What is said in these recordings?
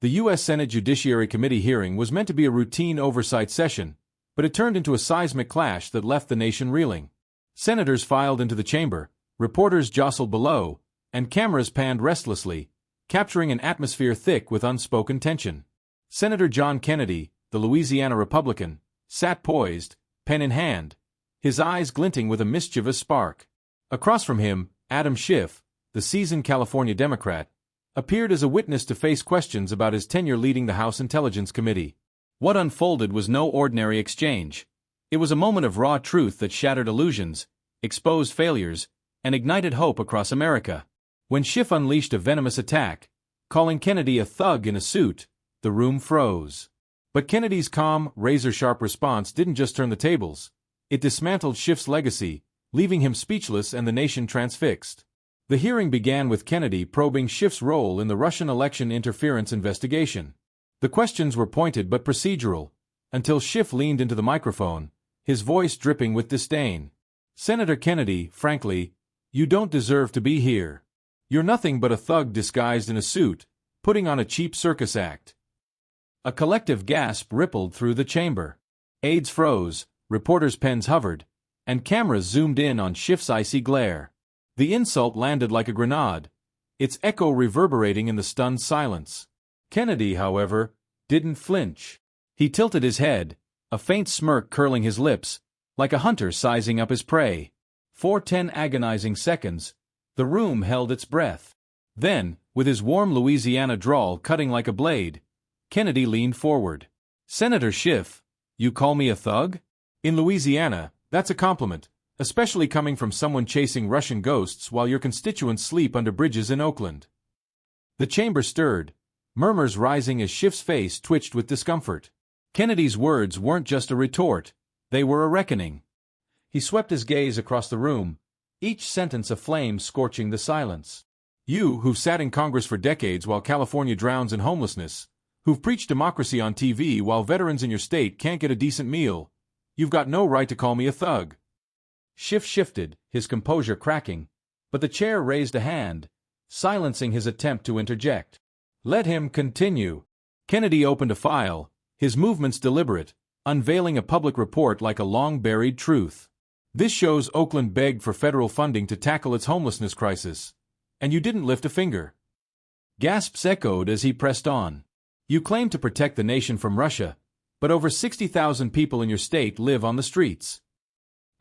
The U.S. Senate Judiciary Committee hearing was meant to be a routine oversight session, but it turned into a seismic clash that left the nation reeling. Senators filed into the chamber, reporters jostled below, and cameras panned restlessly, capturing an atmosphere thick with unspoken tension. Senator John Kennedy, the Louisiana Republican, sat poised, pen in hand, his eyes glinting with a mischievous spark. Across from him, Adam Schiff, the seasoned California Democrat, appeared as a witness to face questions about his tenure leading the House Intelligence Committee. What unfolded was no ordinary exchange. It was a moment of raw truth that shattered illusions, exposed failures, and ignited hope across America. When Schiff unleashed a venomous attack, calling Kennedy a thug in a suit, the room froze. But Kennedy's calm, razor-sharp response didn't just turn the tables. It dismantled Schiff's legacy, leaving him speechless and the nation transfixed. The hearing began with Kennedy probing Schiff's role in the Russian election interference investigation. The questions were pointed but procedural, until Schiff leaned into the microphone, his voice dripping with disdain. "Senator Kennedy, frankly, you don't deserve to be here. You're nothing but a thug disguised in a suit, putting on a cheap circus act." A collective gasp rippled through the chamber. Aides froze, reporters' pens hovered, and cameras zoomed in on Schiff's icy glare. The insult landed like a grenade, its echo reverberating in the stunned silence. Kennedy, however, didn't flinch. He tilted his head, a faint smirk curling his lips, like a hunter sizing up his prey. For 10 agonizing seconds, the room held its breath. Then, with his warm Louisiana drawl cutting like a blade, Kennedy leaned forward. "Senator Schiff, you call me a thug? In Louisiana, that's a compliment, especially coming from someone chasing Russian ghosts while your constituents sleep under bridges in Oakland." The chamber stirred, murmurs rising as Schiff's face twitched with discomfort. Kennedy's words weren't just a retort, they were a reckoning. He swept his gaze across the room, each sentence a flame scorching the silence. "You, who've sat in Congress for decades while California drowns in homelessness, who've preached democracy on TV while veterans in your state can't get a decent meal, you've got no right to call me a thug." Schiff shifted, his composure cracking, but the chair raised a hand, silencing his attempt to interject. "Let him continue." Kennedy opened a file, his movements deliberate, unveiling a public report like a long-buried truth. "This shows Oakland begged for federal funding to tackle its homelessness crisis, and you didn't lift a finger." Gasps echoed as he pressed on. "You claim to protect the nation from Russia, but over 60,000 people in your state live on the streets."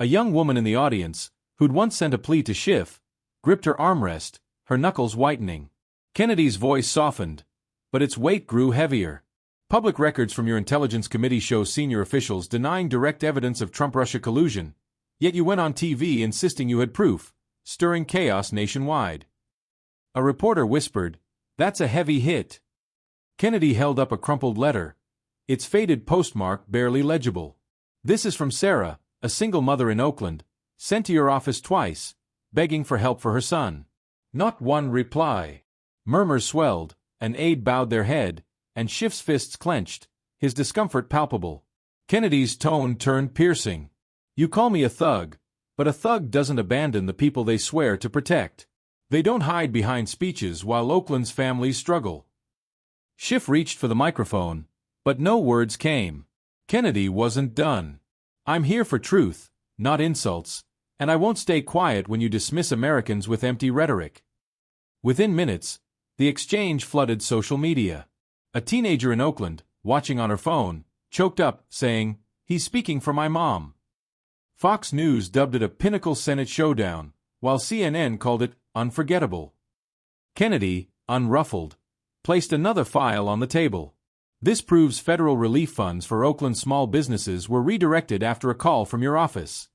A young woman in the audience, who'd once sent a plea to Schiff, gripped her armrest, her knuckles whitening. Kennedy's voice softened, but its weight grew heavier. "Public records from your Intelligence Committee show senior officials denying direct evidence of Trump-Russia collusion, yet you went on TV insisting you had proof, stirring chaos nationwide." A reporter whispered, "That's a heavy hit." Kennedy held up a crumpled letter, its faded postmark barely legible. "This is from Sarah, a single mother in Oakland, sent to your office twice, begging for help for her son." Not one reply. Murmurs swelled, an aide bowed their head, and Schiff's fists clenched, his discomfort palpable. Kennedy's tone turned piercing. "You call me a thug, but a thug doesn't abandon the people they swear to protect. They don't hide behind speeches while Oakland's families struggle." Schiff reached for the microphone, but no words came. Kennedy wasn't done. "I'm here for truth, not insults, and I won't stay quiet when you dismiss Americans with empty rhetoric." Within minutes, the exchange flooded social media. A teenager in Oakland, watching on her phone, choked up, saying, "He's speaking for my mom." Fox News dubbed it a pinnacle Senate showdown, while CNN called it unforgettable. Kennedy, unruffled, placed another file on the table. "This proves federal relief funds for Oakland small businesses were redirected after a call from your office."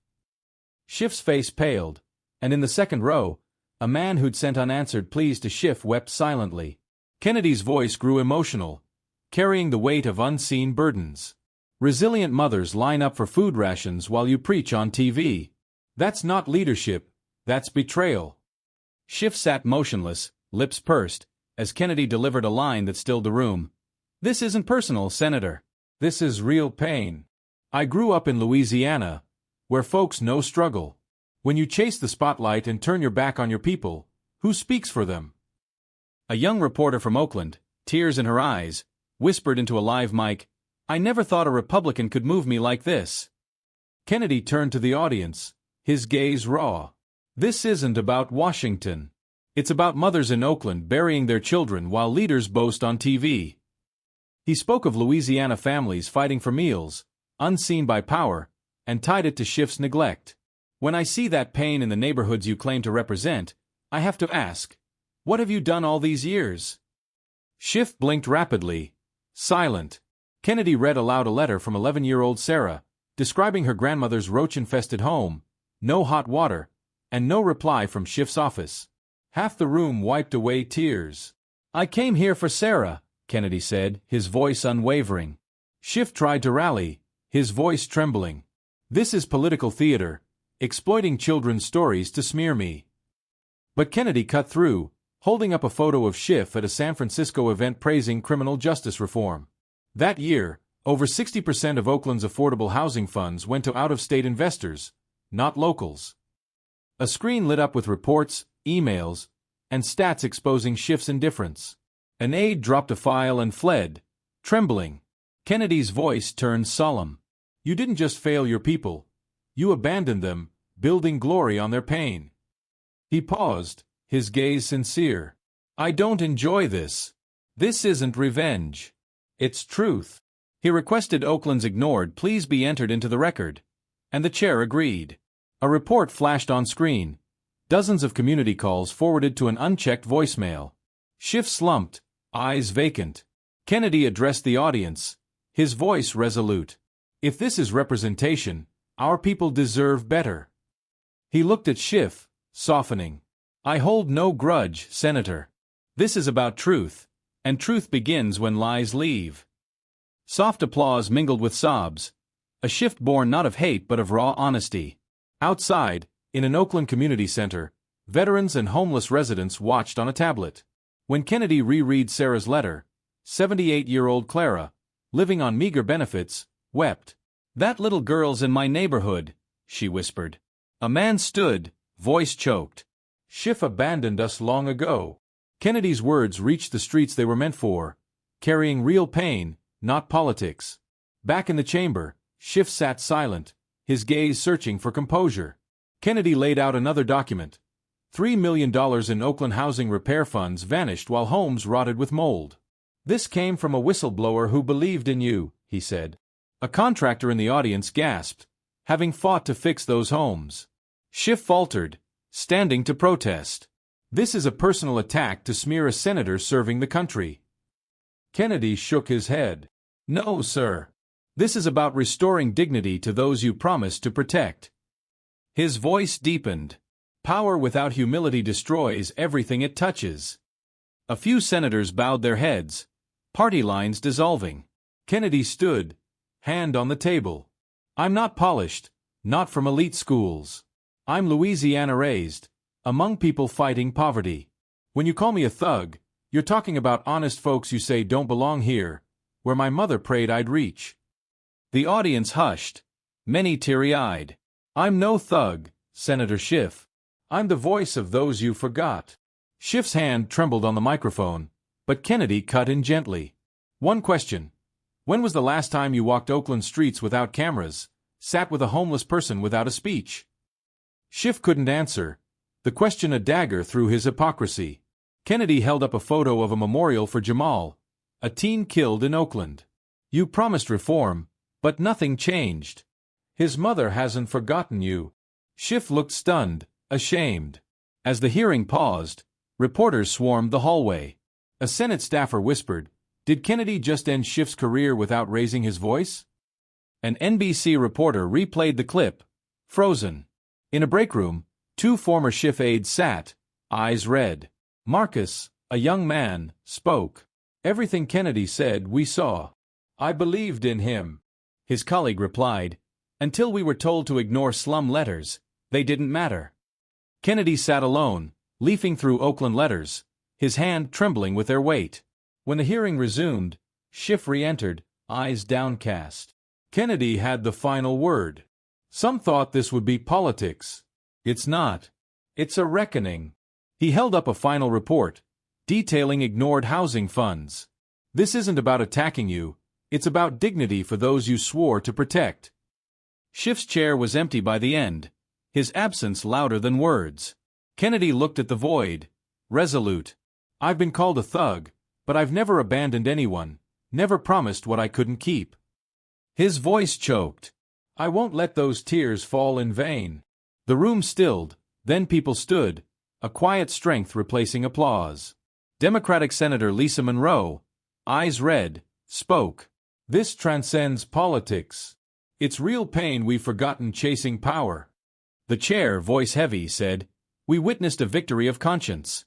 Schiff's face paled, and in the second row, a man who'd sent unanswered pleas to Schiff wept silently. Kennedy's voice grew emotional, carrying the weight of unseen burdens. "Resilient mothers line up for food rations while you preach on TV. That's not leadership, that's betrayal." Schiff sat motionless, lips pursed, as Kennedy delivered a line that stilled the room. "This isn't personal, Senator. This is real pain. I grew up in Louisiana, where folks know struggle. When you chase the spotlight and turn your back on your people, who speaks for them?" A young reporter from Oakland, tears in her eyes, whispered into a live mic, "I never thought a Republican could move me like this." Kennedy turned to the audience, his gaze raw. "This isn't about Washington. It's about mothers in Oakland burying their children while leaders boast on TV." He spoke of Louisiana families fighting for meals, unseen by power, and tied it to Schiff's neglect. "When I see that pain in the neighborhoods you claim to represent, I have to ask, what have you done all these years?" Schiff blinked rapidly, silent. Kennedy read aloud a letter from 11-year-old Sarah, describing her grandmother's roach-infested home, no hot water, and no reply from Schiff's office. Half the room wiped away tears. "I came here for Sarah," Kennedy said, his voice unwavering. Schiff tried to rally, his voice trembling. "This is political theater, exploiting children's stories to smear me." But Kennedy cut through, holding up a photo of Schiff at a San Francisco event praising criminal justice reform. That year, over 60% of Oakland's affordable housing funds went to out-of-state investors, not locals. A screen lit up with reports, emails, and stats exposing Schiff's indifference. An aide dropped a file and fled, trembling. Kennedy's voice turned solemn. "You didn't just fail your people. You abandoned them, building glory on their pain." He paused, his gaze sincere. "I don't enjoy this. This isn't revenge. It's truth." He requested Oakland's ignored please be entered into the record, and the chair agreed. A report flashed on screen, dozens of community calls forwarded to an unchecked voicemail. Schiff slumped, eyes vacant. Kennedy addressed the audience, his voice resolute. "If this is representation, our people deserve better." He looked at Schiff, softening. "I hold no grudge, Senator. This is about truth, and truth begins when lies leave." Soft applause mingled with sobs, a shift born not of hate but of raw honesty. Outside, in an Oakland community center, veterans and homeless residents watched on a tablet. When Kennedy reread Sarah's letter, 78-year-old Clara, living on meager benefits, wept. "That little girl's in my neighborhood," she whispered. A man stood, voice choked. "Schiff abandoned us long ago." Kennedy's words reached the streets they were meant for, carrying real pain, not politics. Back in the chamber, Schiff sat silent, his gaze searching for composure. Kennedy laid out another document. $3 million in Oakland housing repair funds vanished while homes rotted with mold. "This came from a whistleblower who believed in you," he said. A contractor in the audience gasped, having fought to fix those homes. Schiff faltered, standing to protest. "This is a personal attack to smear a senator serving the country." Kennedy shook his head. "No, sir. This is about restoring dignity to those you promised to protect." His voice deepened. "Power without humility destroys everything it touches." A few senators bowed their heads, party lines dissolving. Kennedy stood, hand on the table. "I'm not polished, not from elite schools. I'm Louisiana raised, among people fighting poverty. When you call me a thug, you're talking about honest folks you say don't belong here, where my mother prayed I'd reach." The audience hushed, many teary-eyed. "I'm no thug, Senator Schiff. I'm the voice of those you forgot." Schiff's hand trembled on the microphone, but Kennedy cut in gently. "One question. When was the last time you walked Oakland streets without cameras, sat with a homeless person without a speech?" Schiff couldn't answer, the question a dagger through his hypocrisy. Kennedy held up a photo of a memorial for Jamal, a teen killed in Oakland. "You promised reform, but nothing changed. His mother hasn't forgotten you." Schiff looked stunned, ashamed. As the hearing paused, reporters swarmed the hallway. A Senate staffer whispered, "Did Kennedy just end Schiff's career without raising his voice?" An NBC reporter replayed the clip, frozen. In a break room, two former Schiff aides sat, eyes red. Marcus, a young man, spoke. "Everything Kennedy said we saw. I believed in him." His colleague replied, "Until we were told to ignore slum letters, they didn't matter." Kennedy sat alone, leafing through Oakland letters, his hand trembling with their weight. When the hearing resumed, Schiff re-entered, eyes downcast. Kennedy had the final word. "Some thought this would be politics. It's not. It's a reckoning." He held up a final report, detailing ignored housing funds. This isn't about attacking you, it's about dignity for those you swore to protect. Schiff's chair was empty by the end, his absence louder than words. Kennedy looked at the void, resolute. I've been called a thug, but I've never abandoned anyone, never promised what I couldn't keep. His voice choked. I won't let those tears fall in vain. The room stilled, then people stood, a quiet strength replacing applause. Democratic Senator Lisa Monroe, eyes red, spoke. This transcends politics. It's real pain we've forgotten chasing power. The chair, voice heavy, said, we witnessed a victory of conscience.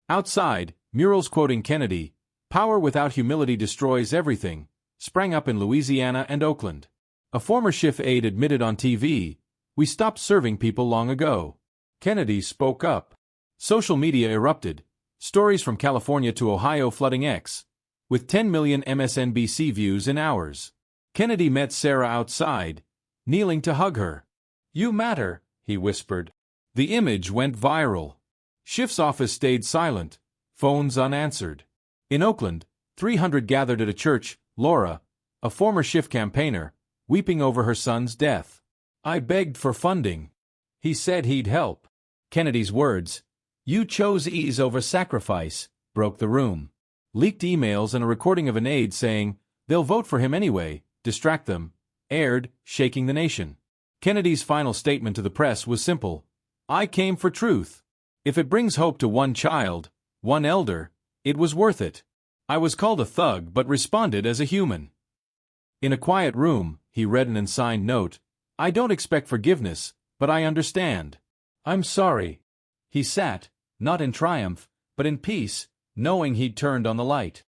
Outside, murals quoting Kennedy, power without humility destroys everything, sprang up in Louisiana and Oakland. A former Schiff aide admitted on TV, we stopped serving people long ago. Kennedy spoke up. Social media erupted, stories from California to Ohio flooding X, with 10 million MSNBC views in hours. Kennedy met Sarah outside, kneeling to hug her. You matter, he whispered. The image went viral. Schiff's office stayed silent, phones unanswered. In Oakland, 300 gathered at a church, Laura, a former Schiff campaigner, weeping over her son's death. I begged for funding. He said he'd help. Kennedy's words, you chose ease over sacrifice, broke the room. Leaked emails and a recording of an aide saying, they'll vote for him anyway, distract them, aired, shaking the nation. Kennedy's final statement to the press was simple. I came for truth. If it brings hope to one child, one elder, it was worth it. I was called a thug but responded as a human. In a quiet room, he read an unsigned note. I don't expect forgiveness, but I understand. I'm sorry. He sat, not in triumph, but in peace, knowing he'd turned on the light.